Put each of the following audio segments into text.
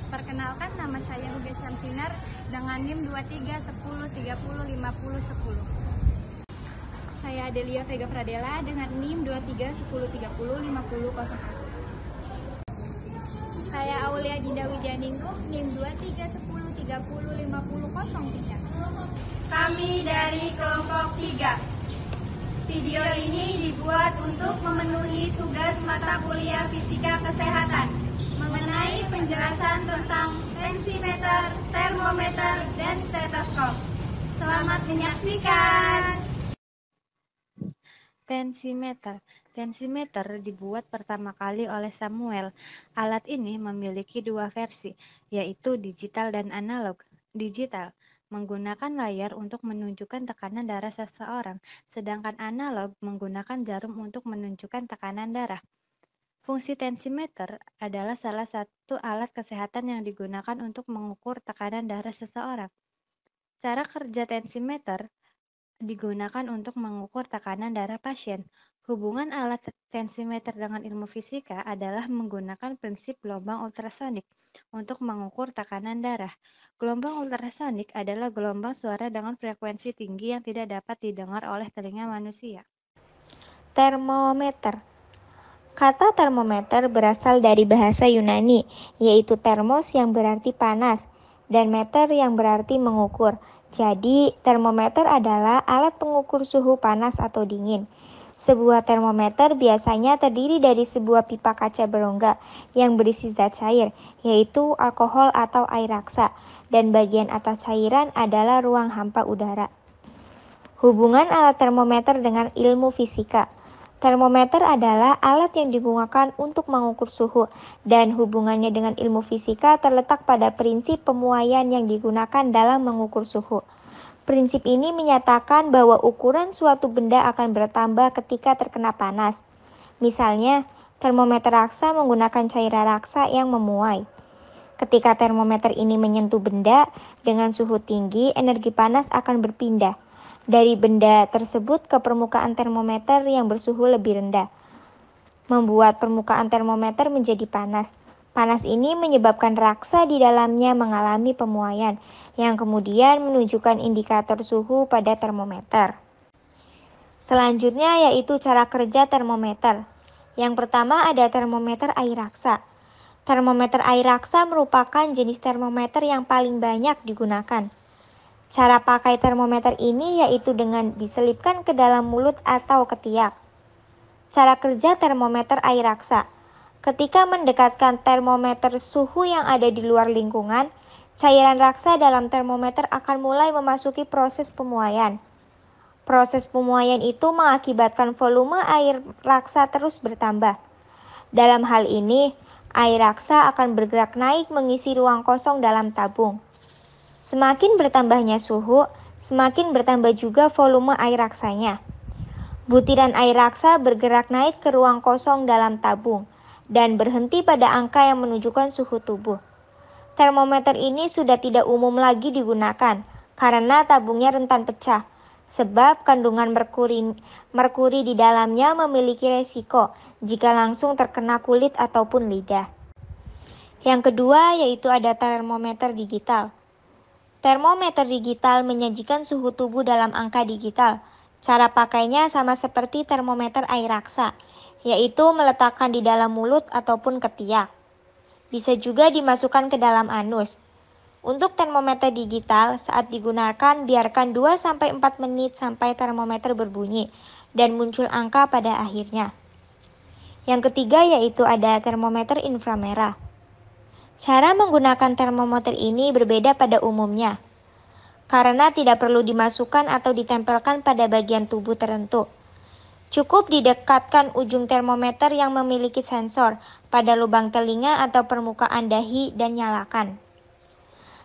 Perkenalkan, nama saya Huge Syamsinar dengan NIM 2310305010. Saya Adelia Vega Pradela dengan NIM 2310305001. Saya Aulia Dinda Widyaningrum, NIM 2310305003. Kami dari kelompok 3. Video ini dibuat untuk memenuhi tugas mata kuliah Fisika Kesehatan mengenai penjelasan tentang tensimeter, termometer, dan stetoskop. Selamat menyaksikan. Tensimeter. Tensimeter dibuat pertama kali oleh Samuel. Alat ini memiliki dua versi, yaitu digital dan analog. Digital menggunakan layar untuk menunjukkan tekanan darah seseorang, sedangkan analog menggunakan jarum untuk menunjukkan tekanan darah. Fungsi tensimeter adalah salah satu alat kesehatan yang digunakan untuk mengukur tekanan darah seseorang. Cara kerja tensimeter digunakan untuk mengukur tekanan darah pasien. Hubungan alat tensimeter dengan ilmu fisika adalah menggunakan prinsip gelombang ultrasonik untuk mengukur tekanan darah. Gelombang ultrasonik adalah gelombang suara dengan frekuensi tinggi yang tidak dapat didengar oleh telinga manusia. Termometer. Kata termometer berasal dari bahasa Yunani, yaitu termos yang berarti panas, dan meter yang berarti mengukur. Jadi, termometer adalah alat pengukur suhu panas atau dingin. Sebuah termometer biasanya terdiri dari sebuah pipa kaca berongga yang berisi zat cair, yaitu alkohol atau air raksa, dan bagian atas cairan adalah ruang hampa udara. Hubungan alat termometer dengan ilmu fisika. Termometer adalah alat yang digunakan untuk mengukur suhu, dan hubungannya dengan ilmu fisika terletak pada prinsip pemuaian yang digunakan dalam mengukur suhu. Prinsip ini menyatakan bahwa ukuran suatu benda akan bertambah ketika terkena panas. Misalnya, termometer raksa menggunakan cairan raksa yang memuai. Ketika termometer ini menyentuh benda dengan suhu tinggi, energi panas akan berpindah dari benda tersebut ke permukaan termometer yang bersuhu lebih rendah, membuat permukaan termometer menjadi panas. Panas ini menyebabkan raksa di dalamnya mengalami pemuaian, yang kemudian menunjukkan indikator suhu pada termometer. Selanjutnya yaitu cara kerja termometer. Yang pertama ada termometer air raksa. Termometer air raksa merupakan jenis termometer yang paling banyak digunakan. Cara pakai termometer ini yaitu dengan diselipkan ke dalam mulut atau ketiak. Cara kerja termometer air raksa. Ketika mendekatkan termometer suhu yang ada di luar lingkungan, cairan raksa dalam termometer akan mulai memasuki proses pemuaian. Proses pemuaian itu mengakibatkan volume air raksa terus bertambah. Dalam hal ini, air raksa akan bergerak naik mengisi ruang kosong dalam tabung. Semakin bertambahnya suhu, semakin bertambah juga volume air raksanya. Butiran air raksa bergerak naik ke ruang kosong dalam tabung dan berhenti pada angka yang menunjukkan suhu tubuh. Termometer ini sudah tidak umum lagi digunakan karena tabungnya rentan pecah, sebab kandungan merkuri di dalamnya memiliki resiko jika langsung terkena kulit ataupun lidah. Yang kedua yaitu ada termometer digital. Termometer digital menyajikan suhu tubuh dalam angka digital. Cara pakainya sama seperti termometer air raksa, yaitu meletakkan di dalam mulut ataupun ketiak. Bisa juga dimasukkan ke dalam anus. Untuk termometer digital, saat digunakan biarkan 2-4 menit sampai termometer berbunyi dan muncul angka pada akhirnya. Yang ketiga yaitu ada termometer inframerah. Cara menggunakan termometer ini berbeda pada umumnya, karena tidak perlu dimasukkan atau ditempelkan pada bagian tubuh tertentu. Cukup didekatkan ujung termometer yang memiliki sensor pada lubang telinga atau permukaan dahi dan nyalakan.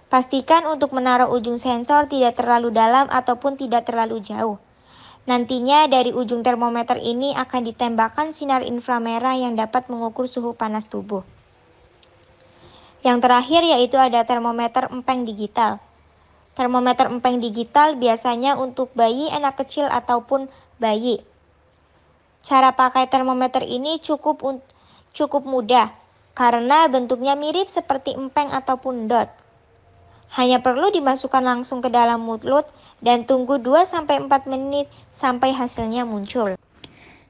Pastikan untuk menaruh ujung sensor tidak terlalu dalam ataupun tidak terlalu jauh. Nantinya dari ujung termometer ini akan ditembakkan sinar inframerah yang dapat mengukur suhu panas tubuh. Yang terakhir yaitu ada termometer empeng digital. Termometer empeng digital biasanya untuk bayi, anak kecil ataupun bayi. Cara pakai termometer ini cukup mudah. karena bentuknya mirip seperti empeng ataupun dot. Hanya perlu dimasukkan langsung ke dalam mulut dan tunggu 2-4 menit sampai hasilnya muncul.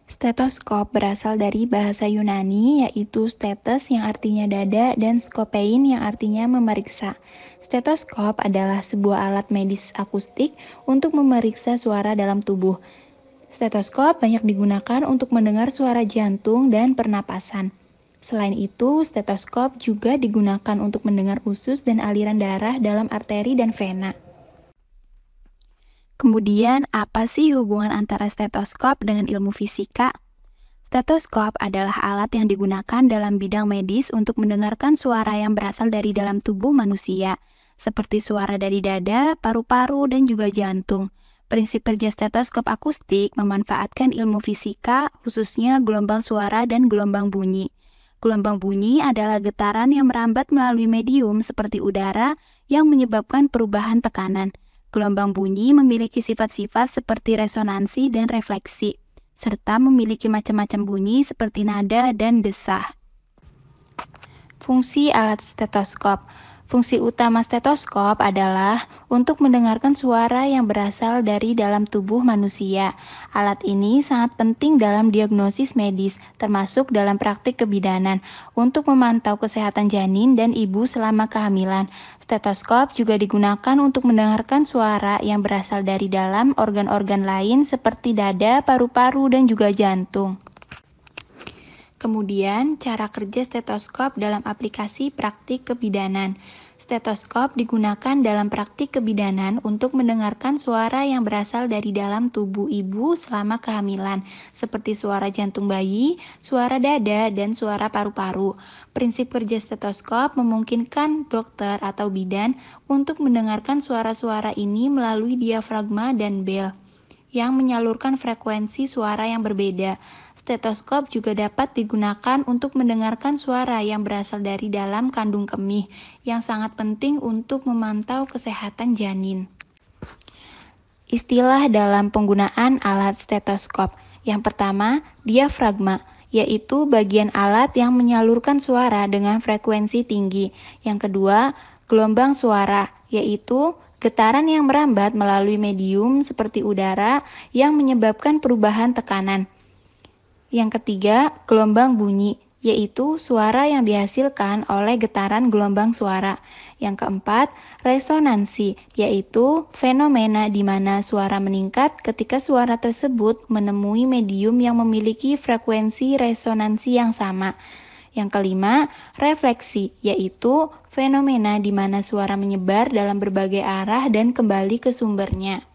Stetoskop berasal dari bahasa Yunani, yaitu stetes yang artinya dada dan skopein yang artinya memeriksa. Stetoskop adalah sebuah alat medis akustik untuk memeriksa suara dalam tubuh. Stetoskop banyak digunakan untuk mendengar suara jantung dan pernapasan. Selain itu, stetoskop juga digunakan untuk mendengar usus dan aliran darah dalam arteri dan vena. Kemudian, apa sih hubungan antara stetoskop dengan ilmu fisika? Stetoskop adalah alat yang digunakan dalam bidang medis untuk mendengarkan suara yang berasal dari dalam tubuh manusia, seperti suara dari dada, paru-paru, dan juga jantung. Prinsip kerja stetoskop akustik memanfaatkan ilmu fisika, khususnya gelombang suara dan gelombang bunyi. Gelombang bunyi adalah getaran yang merambat melalui medium seperti udara yang menyebabkan perubahan tekanan. Gelombang bunyi memiliki sifat-sifat seperti resonansi dan refleksi, serta memiliki macam-macam bunyi seperti nada dan desah. Fungsi alat stetoskop. Fungsi utama stetoskop adalah untuk mendengarkan suara yang berasal dari dalam tubuh manusia. Alat ini sangat penting dalam diagnosis medis, termasuk dalam praktik kebidanan, untuk memantau kesehatan janin dan ibu selama kehamilan. Stetoskop juga digunakan untuk mendengarkan suara yang berasal dari dalam organ-organ lain seperti dada, paru-paru, dan juga jantung. Kemudian, cara kerja stetoskop dalam aplikasi praktik kebidanan. Stetoskop digunakan dalam praktik kebidanan untuk mendengarkan suara yang berasal dari dalam tubuh ibu selama kehamilan, seperti suara jantung bayi, suara dada, dan suara paru-paru. Prinsip kerja stetoskop memungkinkan dokter atau bidan untuk mendengarkan suara-suara ini melalui diafragma dan bel yang menyalurkan frekuensi suara yang berbeda. Stetoskop juga dapat digunakan untuk mendengarkan suara yang berasal dari dalam kandung kemih, yang sangat penting untuk memantau kesehatan janin. Istilah dalam penggunaan alat stetoskop. Yang pertama, diafragma, yaitu bagian alat yang menyalurkan suara dengan frekuensi tinggi. Yang kedua, gelombang suara, yaitu getaran yang merambat melalui medium seperti udara yang menyebabkan perubahan tekanan. Yang ketiga, gelombang bunyi, yaitu suara yang dihasilkan oleh getaran gelombang suara. Yang keempat, resonansi, yaitu fenomena di mana suara meningkat ketika suara tersebut menemui medium yang memiliki frekuensi resonansi yang sama. Yang kelima, refleksi, yaitu fenomena di mana suara menyebar dalam berbagai arah dan kembali ke sumbernya.